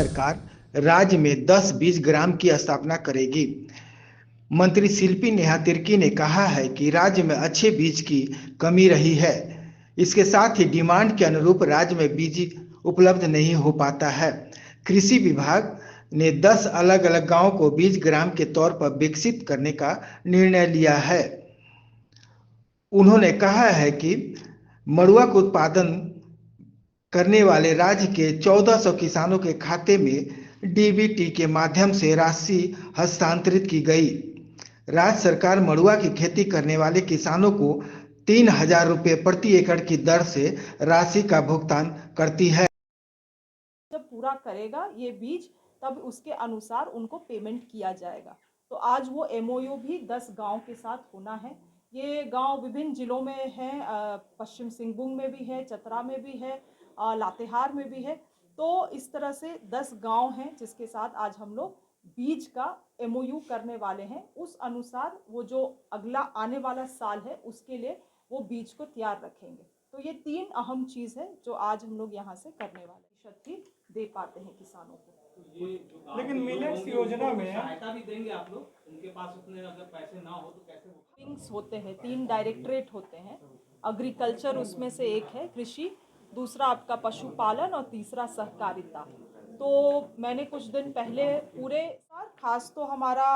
सरकार राज्य में 10 बीज ग्राम की स्थापना करेगी। मंत्री शिल्पी नेहा तिर्की ने कहा है कि राज्य में अच्छे बीज की कमी रही है। इसके साथ ही डिमांड के अनुरूप राज्य में बीज उपलब्ध नहीं हो पाता है। कृषि विभाग ने 10 अलग अलग गांवों को बीज ग्राम के तौर पर विकसित करने का निर्णय लिया है। उन्होंने कहा है कि मड़ुआ का उत्पादन करने वाले राज्य के 1400 किसानों के खाते में डीबीटी के माध्यम से राशि हस्तांतरित की गई। राज्य सरकार मड़ुआ की खेती करने वाले किसानों को 3000 रुपये प्रति एकड़ की दर से राशि का भुगतान करती है। जब पूरा करेगा ये बीज, तब उसके अनुसार उनको पेमेंट किया जाएगा। तो आज वो एमओयू भी 10 गांव के साथ होना है। ये गांव विभिन्न जिलों में हैं, पश्चिम सिंहभूम में भी है, चतरा में भी है, लातेहार में भी है। तो इस तरह से 10 गांव हैं जिसके साथ आज हम लोग बीज का एमओयू करने वाले हैं। उस अनुसार वो जो अगला आने वाला साल है उसके लिए वो बीज को तैयार रखेंगे। तो ये 3 अहम चीज़ है जो आज हम लोग यहाँ से करने वाले हैं, दे पाते हैं किसानों को। लेकिन मिलेट्स योजना में सहायता भी देंगे आप लोग, उनके पास उतने अगर पैसे ना हो तो कैसे विंग्स होते हैं, 3 डायरेक्टरेट होते हैं। एग्रीकल्चर उसमें से एक है, कृषि, दूसरा आपका पशुपालन और तीसरा सहकारिता। तो मैंने कुछ दिन पहले पूरे खास तो हमारा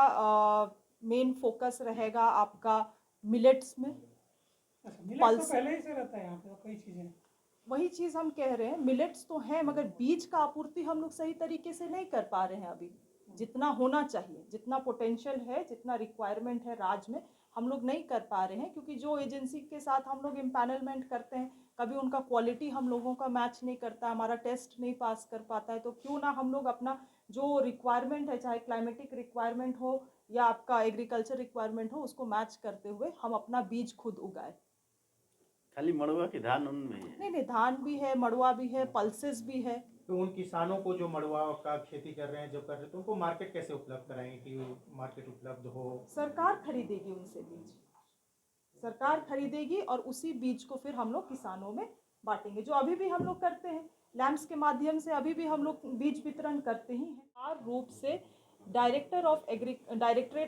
मेन फोकस रहेगा आपका मिलेट्स में। मिलेट्स तो पहले ही से रहता है यहाँ पे, कई चीज़ें वही चीज़ हम कह रहे हैं, मिलेट्स तो हैं मगर बीज का आपूर्ति हम लोग सही तरीके से नहीं कर पा रहे हैं अभी। जितना होना चाहिए, जितना पोटेंशियल है, जितना रिक्वायरमेंट है राज्य में, हम लोग नहीं कर पा रहे हैं। क्योंकि जो एजेंसी के साथ हम लोग इम्पैनलमेंट करते हैं, कभी उनका क्वालिटी हम लोगों का मैच नहीं करता, हमारा टेस्ट नहीं पास कर पाता है। तो क्यों ना हम लोग अपना जो रिक्वायरमेंट है, चाहे क्लाइमेटिक रिक्वायरमेंट हो या आपका एग्रीकल्चर रिक्वायरमेंट हो, उसको मैच करते हुए हम अपना बीज खुद उगाए। खाली मड़ुआ की धान उनमें है? नहीं, धान भी है, मड़ुआ भी है, पल्सेस भी है। तो उन किसानों को जो मड़ुआ का खेती कर रहे हैं, जो कर रहे हैं, तो उनको मार्केट कैसे उपलब्ध कराएंगे कि मार्केट उपलब्ध हो? सरकार खरीदेगी उनसे बीज, सरकार खरीदेगी और उसी बीज को फिर हम लोग किसानों में बांटेंगे, जो अभी भी हम लोग करते हैं। लैंप्स के माध्यम से अभी भी हम लोग बीज वितरण करते ही हैं। हर रूप से डायरेक्टरेट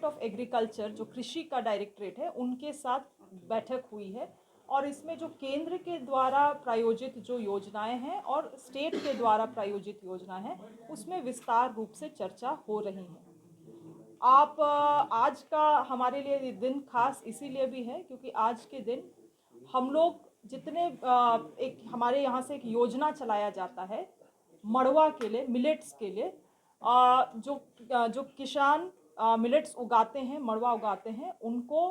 ऑफ एग्रीकल्चर, जो कृषि का डायरेक्टरेट है, उनके साथ बैठक हुई है। और इसमें जो केंद्र के द्वारा प्रायोजित जो योजनाएं हैं और स्टेट के द्वारा प्रायोजित योजना है, उसमें विस्तार रूप से चर्चा हो रही है। आज का हमारे लिए दिन खास इसीलिए भी है क्योंकि आज के दिन हम लोग जितने एक हमारे यहाँ से एक योजना चलाया जाता है मड़ुआ के लिए, मिलेट्स के लिए, जो किसान मिलेट्स उगाते हैं, मड़ुआ उगाते हैं, उनको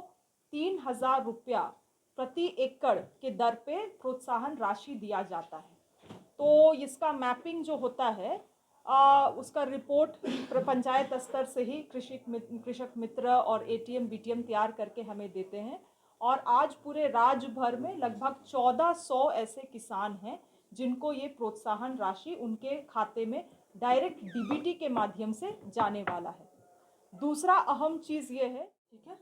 3000 रुपया प्रति एकड़ के दर पे प्रोत्साहन राशि दिया जाता है। तो इसका मैपिंग जो होता है, उसका रिपोर्ट पंचायत स्तर से ही कृषक मित्र और एटीएम बीटीएम तैयार करके हमें देते हैं। और आज पूरे राज्य भर में लगभग 1400 ऐसे किसान हैं जिनको ये प्रोत्साहन राशि उनके खाते में डायरेक्ट डीबीटी के माध्यम से जाने वाला है। दूसरा अहम चीज़ ये है, ठीक है,